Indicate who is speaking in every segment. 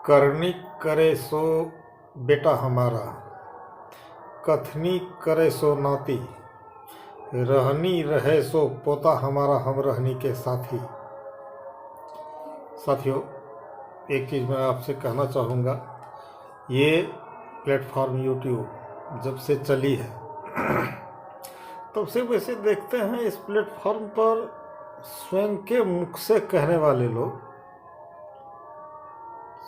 Speaker 1: करनी करे सो बेटा हमारा, कथनी करे सो नाती, रहनी रहे सो पोता हमारा, हम रहनी के साथी। साथियों, एक चीज़ मैं आपसे कहना चाहूँगा, ये प्लेटफॉर्म यूट्यूब जब से चली है तब से वैसे देखते हैं इस प्लेटफॉर्म पर स्वयं के मुख से कहने वाले लोग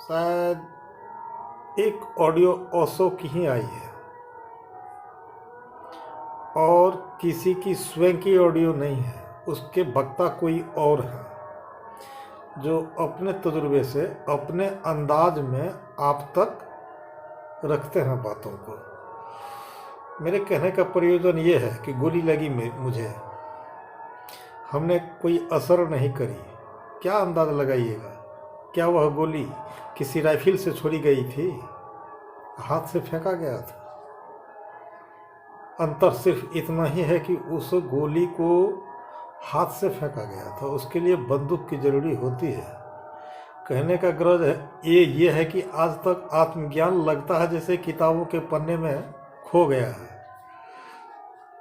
Speaker 1: शायद एक ऑडियो ओशो की ही आई है और किसी की स्वयं की ऑडियो नहीं है, उसके वक्ता कोई और है जो अपने तजुर्बे से अपने अंदाज में आप तक रखते हैं बातों को। मेरे कहने का प्रयोजन ये है कि गोली लगी मुझे, हमने कोई असर नहीं करी, क्या अंदाज़ लगाइएगा? क्या वह गोली किसी राइफल से छोड़ी गई थी? हाथ से फेंका गया था। अंतर सिर्फ इतना ही है कि उस गोली को हाथ से फेंका गया था, उसके लिए बंदूक की ज़रूरी होती है। कहने का गरज है ये है कि आज तक आत्मज्ञान लगता है जैसे किताबों के पन्ने में खो गया है।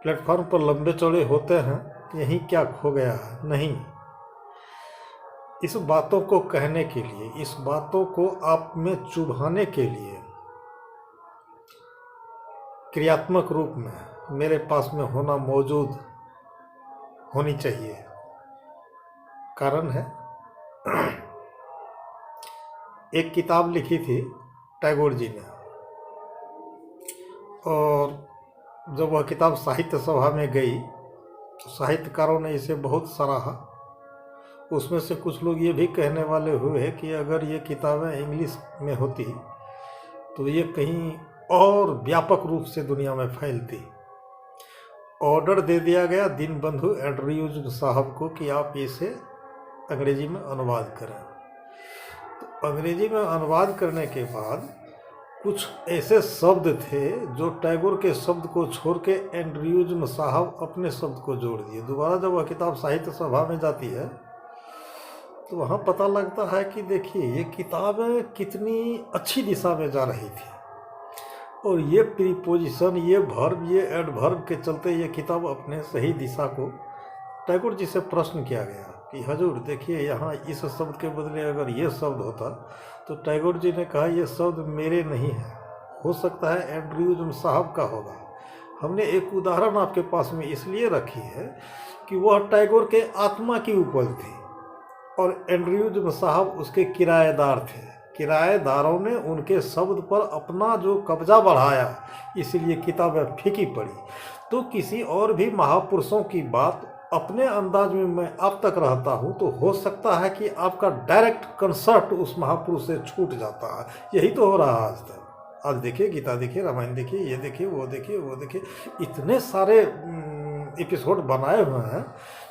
Speaker 1: प्लेटफॉर्म पर लंबे चौड़े होते हैं, यहीं क्या खो गया है? नहीं, इस बातों को कहने के लिए, इस बातों को आप में चुभाने के लिए क्रियात्मक रूप में मेरे पास में मौजूद होनी चाहिए। कारण है, एक किताब लिखी थी टैगोर जी ने, और जब वह किताब साहित्य सभा में गई तो साहित्यकारों ने इसे बहुत सराहा। उसमें से कुछ लोग ये भी कहने वाले हुए कि अगर ये किताबें इंग्लिश में होती तो ये कहीं और व्यापक रूप से दुनिया में फैलती। ऑर्डर दे दिया गया दीनबंधु एंड्रयूज साहब को कि आप इसे अंग्रेजी में अनुवाद करें। तो अंग्रेजी में अनुवाद करने के बाद कुछ ऐसे शब्द थे जो टैगोर के शब्द को छोड़ के एंड्रयूज साहब अपने शब्द को जोड़ दिए। दोबारा जब वह किताब साहित्य सभा में जाती है तो वहाँ पता लगता है कि देखिए ये किताब कितनी अच्छी दिशा में जा रही थी, और ये प्रीपोजिशन, ये वर्ब, ये एडवर्ब के चलते ये किताब अपने सही दिशा को। टैगोर जी से प्रश्न किया गया कि हजूर देखिए यहाँ इस शब्द के बदले अगर ये शब्द होता, तो टैगोर जी ने कहा ये शब्द मेरे नहीं है, हो सकता है एंड्रयूज साहब का होगा। हमने एक उदाहरण आपके पास में इसलिए रखी है कि वह टैगोर के आत्मा की उपज थी और एंड्रयूज साहब उसके किराएदार थे। किराएदारों ने उनके शब्द पर अपना जो कब्जा बढ़ाया, इसलिए किताबें फीकी पड़ी। तो किसी और भी महापुरुषों की बात अपने अंदाज में मैं आप तक रहता हूँ तो हो सकता है कि आपका डायरेक्ट कंसर्ट उस महापुरुष से छूट जाता है। यही तो हो रहा है आज तक। आज देखिए गीता देखिए, रामायण देखिए, ये देखिए, वो देखिए, वो देखिए, इतने सारे एपिसोड बनाए हुए हैं,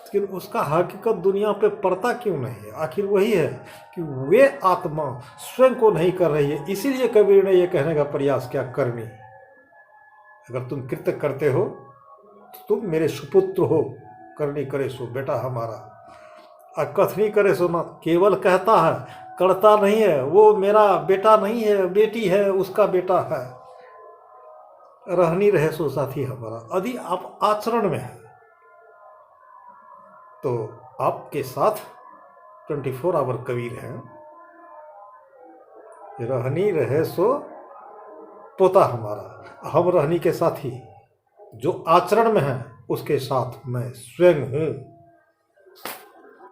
Speaker 1: लेकिन उसका हकीकत दुनिया पे पड़ता क्यों नहीं है? आखिर वही है कि वे आत्मा स्वयं को नहीं कर रही है। इसीलिए कबीर ने यह कहने का प्रयास किया, करनी, अगर तुम कृत्य करते हो तो तुम मेरे सुपुत्र हो, करनी करे सो बेटा हमारा, और कथनी करे सो ना। केवल कहता है, करता नहीं है। वो मेरा बेटा नहीं है, बेटी है, उसका बेटा है। रहनी रहे सो साथी हमारा। यदि आप आचरण में हैं तो आपके साथ 24 आवर कबीर हैं। रहनी रहे सो पोता हमारा, हम रहनी के साथी। जो आचरण में है उसके साथ मैं स्वयं हूँ।